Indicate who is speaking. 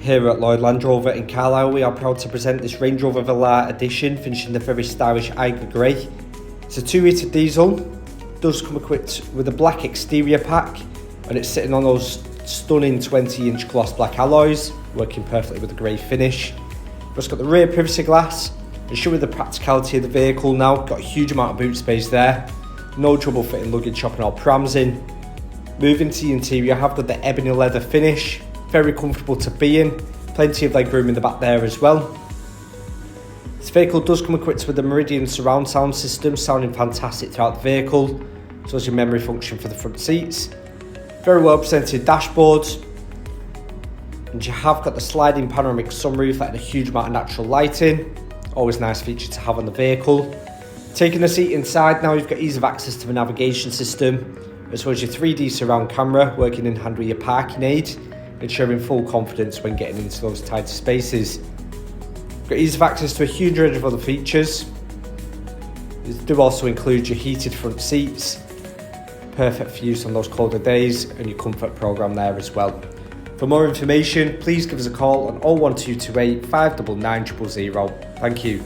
Speaker 1: Here at Lloyd Land Rover in Carlisle, we are proud to present this Range Rover Velar Edition, finishing the very stylish Eiger Grey. It's a 2-litre diesel, does come equipped with a black exterior pack, and it's sitting on those stunning 20-inch gloss black alloys, working perfectly with the grey finish. It's got the rear privacy glass, and showing the practicality of the vehicle now, got a huge amount of boot space there, no trouble fitting luggage, shopping or prams in. Moving to the interior, I have got the ebony leather finish, very comfortable to be in, plenty of legroom in the back there as well. This vehicle does come equipped with the Meridian surround sound system, sounding fantastic throughout the vehicle, so as your memory function for the front seats. Very well presented dashboard, and you have got the sliding panoramic sunroof, letting a huge amount of natural lighting, always a nice feature to have on the vehicle. Taking the seat inside now, you've got ease of access to the navigation system, as well as your 3D surround camera working in hand with your parking aid, ensuring full confidence when getting into those tighter spaces. You've got ease of access to a huge range of other features. These do also include your heated front seats, perfect for use on those colder days, and your comfort program there as well. For more information, please give us a call on 01228 599 000. Thank you.